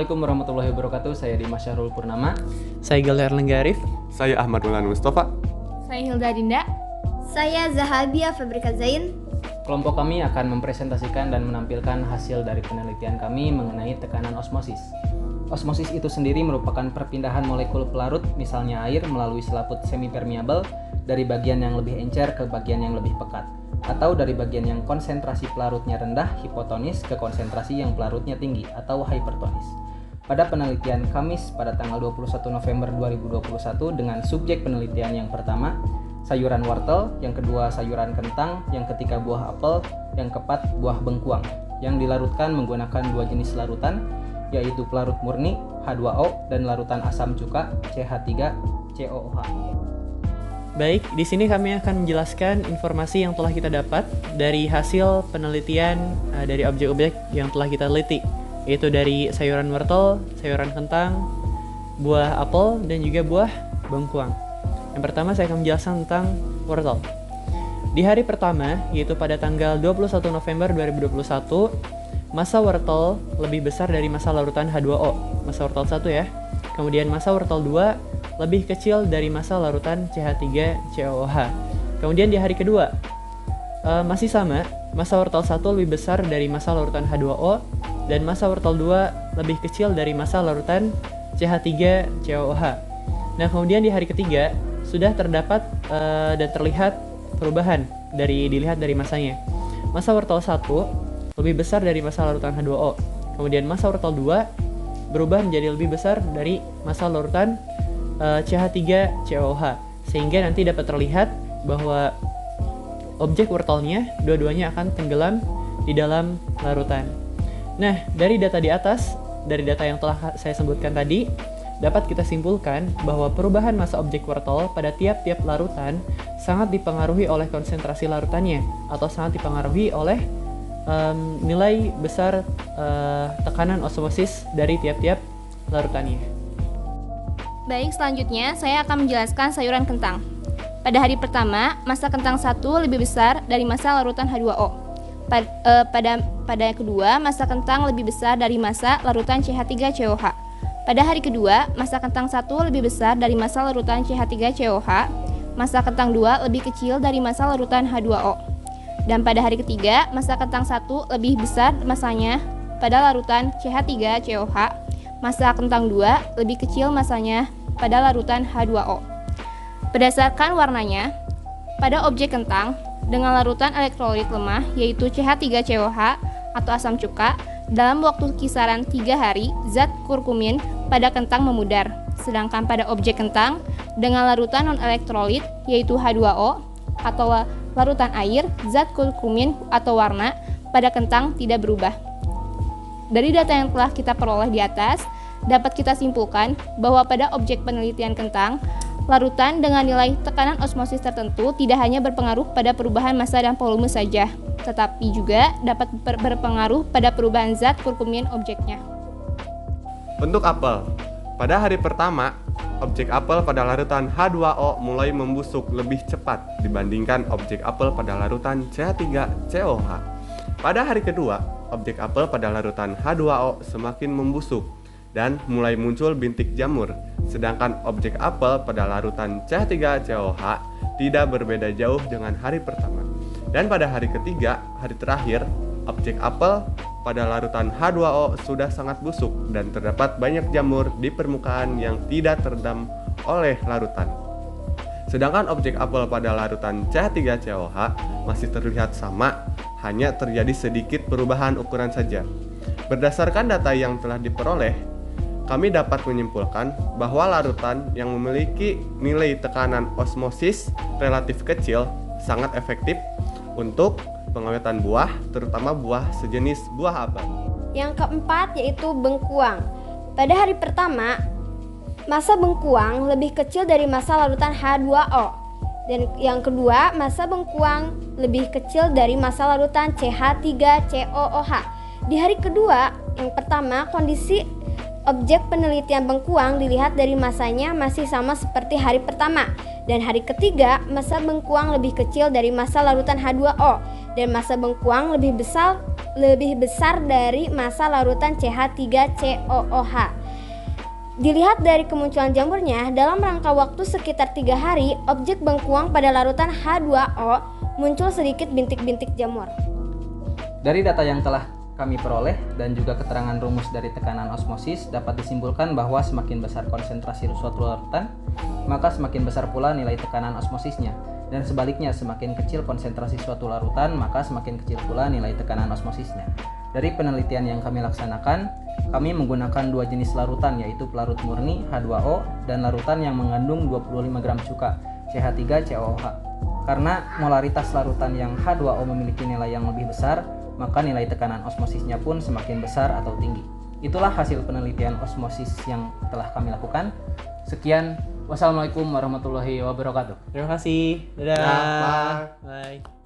Assalamualaikum warahmatullahi wabarakatuh. Saya Dimas Syahrul Purnama. Saya Gilher Lenggarif. Saya Ahmad Mulan Mustafa. Saya Hilda Dinda. Saya Zahabia Fabrika Zain. Kelompok kami akan mempresentasikan dan menampilkan hasil dari penelitian kami mengenai tekanan osmosis. Osmosis itu sendiri merupakan perpindahan molekul pelarut, misalnya air, melalui selaput semipermeabel dari bagian yang lebih encer ke bagian yang lebih pekat, atau dari bagian yang konsentrasi pelarutnya rendah, hipotonis, ke konsentrasi yang pelarutnya tinggi, atau hypertonis. Pada penelitian Kamis pada tanggal 21 November 2021 dengan subjek penelitian yang pertama, sayuran wortel, yang kedua sayuran kentang, yang ketiga buah apel, yang keempat buah bengkuang, yang dilarutkan menggunakan dua jenis larutan, yaitu pelarut murni H2O dan larutan asam cuka CH3COOH. Baik, di sini kami akan menjelaskan informasi yang telah kita dapat dari hasil penelitian dari objek-objek yang telah kita teliti, yaitu dari sayuran wortel, sayuran kentang, buah apel, dan juga buah bengkuang. Yang pertama saya akan menjelaskan tentang wortel. Di hari pertama, yaitu pada tanggal 21 November 2021, massa wortel lebih besar dari massa larutan H2O, massa wortel 1 ya. Kemudian massa wortel 2 lebih kecil dari massa larutan CH3COOH. Kemudian di hari kedua, masih sama, massa wortel 1 lebih besar dari massa larutan H2O, dan massa wortel 2 lebih kecil dari massa larutan CH3COOH. Nah, kemudian di hari ketiga, sudah terdapat dan terlihat perubahan dilihat dari massanya. Massa wortel 1 lebih besar dari massa larutan H2O. Kemudian massa wortel 2 berubah menjadi lebih besar dari massa larutan CH3COOH, sehingga nanti dapat terlihat bahwa objek wortelnya dua-duanya akan tenggelam di dalam larutan. Nah, dari data di atas, dari data yang telah saya sebutkan tadi, dapat kita simpulkan bahwa perubahan massa objek wortel pada tiap-tiap larutan sangat dipengaruhi oleh konsentrasi larutannya, atau sangat dipengaruhi oleh nilai besar tekanan osmosis dari tiap-tiap larutannya. Baik, selanjutnya saya akan menjelaskan sayuran kentang. Pada hari pertama, massa kentang 1 lebih besar dari massa larutan H2O. Pada kedua, massa kentang lebih besar dari massa larutan CH3COOH. Pada hari kedua, massa kentang 1 lebih besar dari massa larutan CH3COOH. Massa kentang 2 lebih kecil dari massa larutan H2O. Dan pada hari ketiga, massa kentang 1 lebih besar massanya pada larutan CH3COOH. Massa kentang 2 lebih kecil massanya pada larutan H2O. Berdasarkan warnanya, pada objek kentang dengan larutan elektrolit lemah yaitu CH3COOH atau asam cuka, dalam waktu kisaran 3 hari, zat kurkumin pada kentang memudar. Sedangkan pada objek kentang dengan larutan non-elektrolit yaitu H2O atau larutan air, zat kurkumin atau warna pada kentang tidak berubah. Dari data yang telah kita peroleh di atas, dapat kita simpulkan bahwa pada objek penelitian kentang, larutan dengan nilai tekanan osmosis tertentu tidak hanya berpengaruh pada perubahan massa dan volume saja, tetapi juga dapat berpengaruh pada perubahan zat kurkumin objeknya. Untuk apel, pada hari pertama, objek apel pada larutan H2O mulai membusuk lebih cepat dibandingkan objek apel pada larutan CH3COOH. Pada hari kedua, objek apel pada larutan H2O semakin membusuk dan mulai muncul bintik jamur, sedangkan objek apel pada larutan CH3COOH tidak berbeda jauh dengan hari pertama. Dan pada hari ketiga, hari terakhir, objek apel pada larutan H2O sudah sangat busuk dan terdapat banyak jamur di permukaan yang tidak terendam oleh larutan. Sedangkan objek apel pada larutan CH3COOH masih terlihat sama, hanya terjadi sedikit perubahan ukuran saja. Berdasarkan data yang telah diperoleh, kami dapat menyimpulkan bahwa larutan yang memiliki nilai tekanan osmosis relatif kecil sangat efektif untuk pengawetan buah, terutama buah sejenis buah apel. Yang keempat yaitu bengkuang. Pada hari pertama, massa bengkuang lebih kecil dari massa larutan H2O. Dan yang kedua, massa bengkuang lebih kecil dari massa larutan CH3COOH. Di hari kedua, yang pertama, kondisi objek penelitian bengkuang dilihat dari massanya masih sama seperti hari pertama. Dan hari ketiga, massa bengkuang lebih kecil dari massa larutan H2O dan massa bengkuang lebih besar dari massa larutan CH3COOH. Dilihat dari kemunculan jamurnya, dalam rangka waktu sekitar 3 hari, objek bengkuang pada larutan H2O muncul sedikit bintik-bintik jamur. Dari data yang telah kami peroleh dan juga keterangan rumus dari tekanan osmosis, dapat disimpulkan bahwa semakin besar konsentrasi suatu larutan, maka semakin besar pula nilai tekanan osmosisnya. Dan sebaliknya, semakin kecil konsentrasi suatu larutan, maka semakin kecil pula nilai tekanan osmosisnya. Dari penelitian yang kami laksanakan, kami menggunakan 2 jenis larutan, yaitu pelarut murni H2O dan larutan yang mengandung 25 gram cuka CH3COOH. Karena molaritas larutan yang H2O memiliki nilai yang lebih besar, maka nilai tekanan osmosisnya pun semakin besar atau tinggi. Itulah hasil penelitian osmosis yang telah kami lakukan. Sekian, wassalamualaikum warahmatullahi wabarakatuh. Terima kasih. Dadah. Ya, bye. Bye.